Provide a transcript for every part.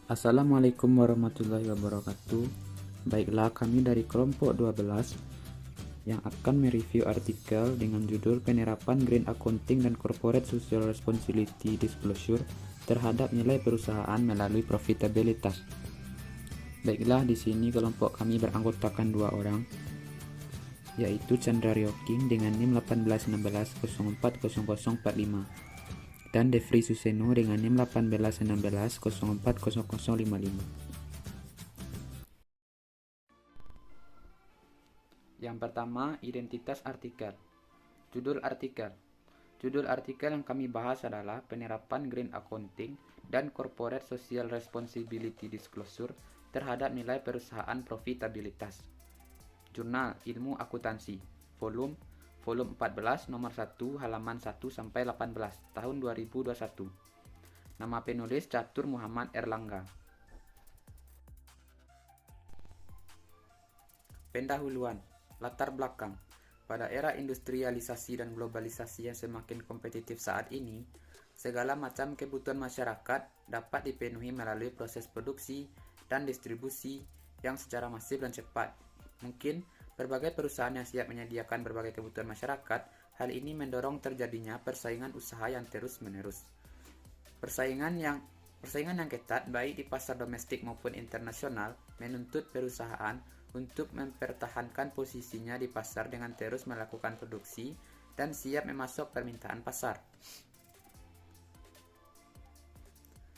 Assalamualaikum warahmatullahi wabarakatuh. Baiklah, kami dari kelompok 12 yang akan mereview artikel dengan judul Penerapan Green Accounting dan Corporate Social Responsibility Disclosure terhadap nilai perusahaan melalui profitabilitas. Baiklah, di sini kelompok kami beranggotakan 2 orang, yaitu Chandra Ryoking dengan NIM 1816040045 dan Devri Suseno dengan NIM 1816040055. Yang pertama, identitas artikel. Judul artikel. Judul artikel yang kami bahas adalah penerapan Green Accounting dan Corporate Social Responsibility Disclosure terhadap nilai perusahaan profitabilitas. Jurnal Ilmu Akuntansi, volume 14, nomor 1, halaman 1 sampai 18, tahun 2021. Nama penulis Catur Muhammad Erlangga. Pendahuluan, latar belakang. Pada era industrialisasi dan globalisasi yang semakin kompetitif saat ini, segala macam kebutuhan masyarakat dapat dipenuhi melalui proses produksi dan distribusi yang secara masif dan cepat. Mungkin berbagai perusahaan yang siap menyediakan berbagai kebutuhan masyarakat. Hal ini mendorong terjadinya persaingan usaha yang terus-menerus. Persaingan yang ketat baik di pasar domestik maupun internasional menuntut perusahaan untuk mempertahankan posisinya di pasar dengan terus melakukan produksi dan siap memasok permintaan pasar.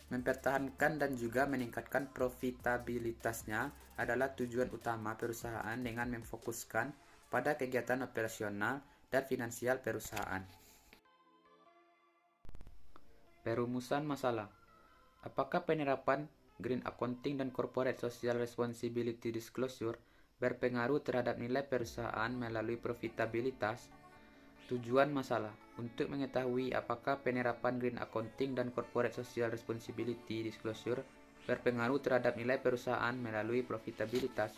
Mempertahankan dan juga meningkatkan profitabilitasnya adalah tujuan utama perusahaan dengan memfokuskan pada kegiatan operasional dan finansial perusahaan. Perumusan masalah. Apakah penerapan Green Accounting dan Corporate Social Responsibility Disclosure berpengaruh terhadap nilai perusahaan melalui profitabilitas? Tujuan masalah. Untuk mengetahui apakah penerapan Green Accounting dan Corporate Social Responsibility Disclosure berpengaruh terhadap nilai perusahaan melalui profitabilitas.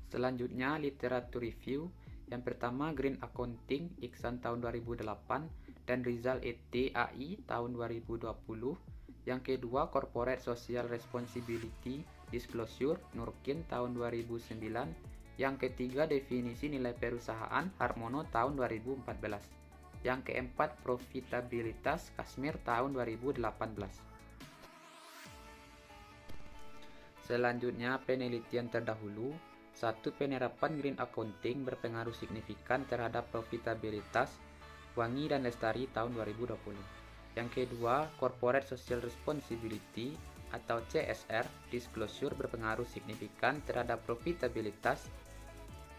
Selanjutnya, literatur review. Yang pertama, Green Accounting Iksan tahun 2008 dan Rizal et AI tahun 2020. Yang kedua, Corporate Social Responsibility Disclosure Nurkin tahun 2009. Yang ketiga, definisi nilai perusahaan Harmono tahun 2014. Yang keempat, profitabilitas Kasmir tahun 2018. Selanjutnya, penelitian terdahulu. 1. Penerapan Green Accounting berpengaruh signifikan terhadap profitabilitas Wangi dan Lestari tahun 2020. Yang kedua, Corporate Social Responsibility atau CSR Disclosure berpengaruh signifikan terhadap profitabilitas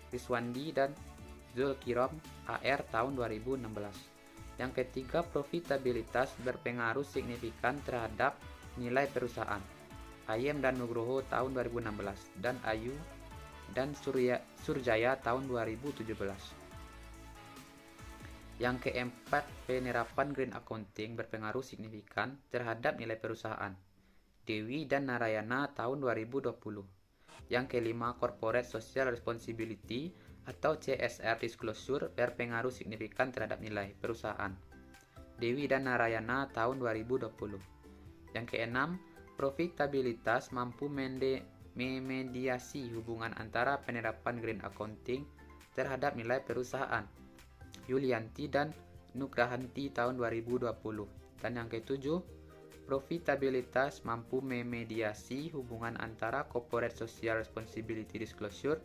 Riswandi dan Zulkirom AR tahun 2016. Yang ketiga, profitabilitas berpengaruh signifikan terhadap nilai perusahaan Ayem dan Nugroho tahun 2016 dan Ayu dan Surjaya tahun 2017. Yang keempat, penerapan Green Accounting berpengaruh signifikan terhadap nilai perusahaan Dewi dan Narayana tahun 2020. Yang kelima, Corporate Social Responsibility atau CSR Disclosure berpengaruh signifikan terhadap nilai perusahaan Dewi dan Narayana tahun 2020. Yang keenam, profitabilitas mampu memediasi hubungan antara penerapan Green Accounting terhadap nilai perusahaan Yulianti dan Nugrahanti tahun 2020. Dan yang ketujuh, profitabilitas mampu memediasi hubungan antara Corporate Social Responsibility Disclosure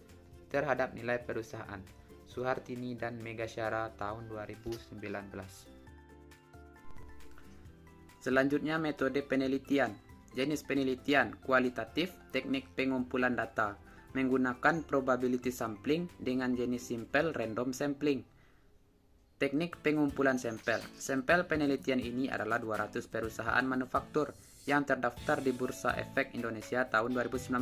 terhadap nilai perusahaan Suhartini dan Megasyara tahun 2019. Selanjutnya, metode penelitian. Jenis penelitian kualitatif, teknik pengumpulan data menggunakan probability sampling dengan jenis simple random sampling. Teknik pengumpulan sampel. Sampel penelitian ini adalah 200 perusahaan manufaktur yang terdaftar di Bursa Efek Indonesia tahun 2019.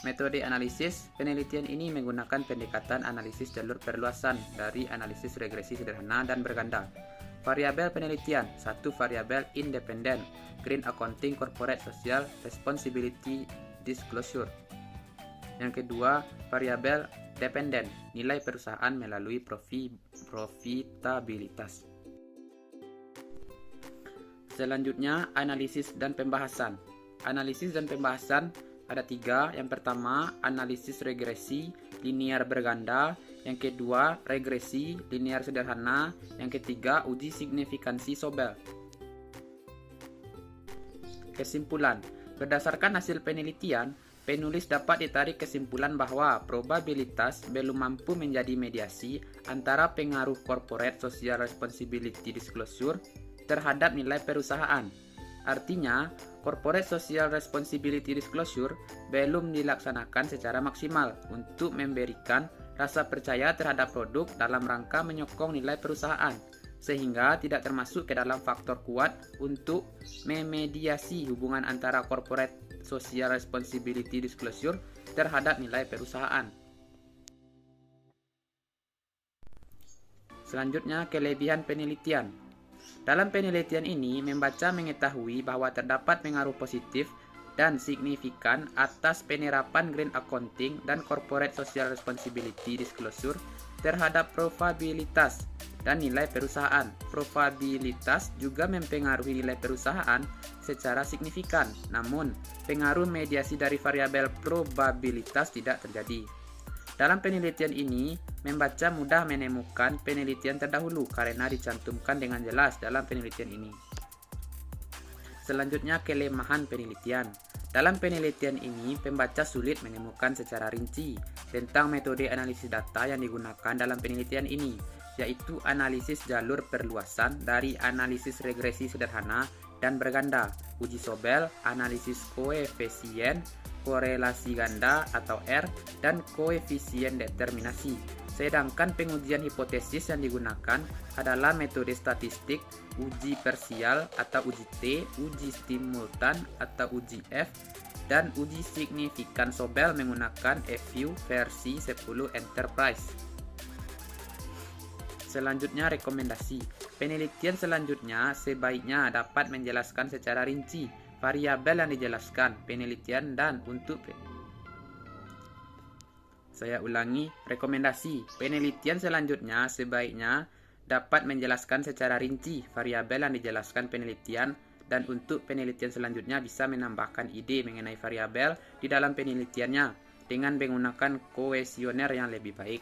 Metode analisis penelitian ini menggunakan pendekatan analisis jalur perluasan dari analisis regresi sederhana dan berganda. Variabel penelitian. 1. Variabel independen, Green Accounting Corporate Social Responsibility Disclosure. Yang kedua, variabel dependen, nilai perusahaan melalui profitabilitas. Selanjutnya, analisis dan pembahasan. Analisis dan pembahasan ada 3. Yang pertama, analisis regresi linear berganda. Yang kedua, regresi linear sederhana. Yang ketiga, uji signifikansi Sobel. Kesimpulan. Berdasarkan hasil penelitian, penulis dapat ditarik kesimpulan bahwa probabilitas belum mampu menjadi mediasi antara pengaruh corporate social responsibility disclosure terhadap nilai perusahaan. Artinya, corporate social responsibility disclosure belum dilaksanakan secara maksimal untuk memberikan rasa percaya terhadap produk dalam rangka menyokong nilai perusahaan, sehingga tidak termasuk ke dalam faktor kuat untuk memediasi hubungan antara corporate social responsibility disclosure terhadap nilai perusahaan. Selanjutnya, kelebihan penelitian. Dalam penelitian ini, membaca mengetahui bahwa terdapat pengaruh positif dan signifikan atas penerapan green accounting dan corporate social responsibility disclosure terhadap probabilitas dan nilai perusahaan. Probabilitas juga mempengaruhi nilai perusahaan secara signifikan, namun pengaruh mediasi dari variabel probabilitas tidak terjadi. Dalam penelitian ini, membaca mudah menemukan penelitian terdahulu karena dicantumkan dengan jelas dalam penelitian ini. Selanjutnya, kelemahan penelitian. Dalam penelitian ini, pembaca sulit menemukan secara rinci tentang metode analisis data yang digunakan dalam penelitian ini, yaitu analisis jalur perluasan dari analisis regresi sederhana dan berganda, uji Sobel, analisis koefisien korelasi ganda atau R, dan koefisien determinasi. Sedangkan pengujian hipotesis yang digunakan adalah metode statistik, uji parsial atau uji T, uji simultan atau uji F, dan uji signifikan Sobel menggunakan FU versi 10 Enterprise. Selanjutnya, rekomendasi. Penelitian selanjutnya sebaiknya dapat menjelaskan secara rinci variabel yang dijelaskan penelitian dan untuk rekomendasi. Penelitian selanjutnya sebaiknya dapat menjelaskan secara rinci variabel yang dijelaskan penelitian dan untuk penelitian selanjutnya bisa menambahkan ide mengenai variabel di dalam penelitiannya dengan menggunakan kuesioner yang lebih baik.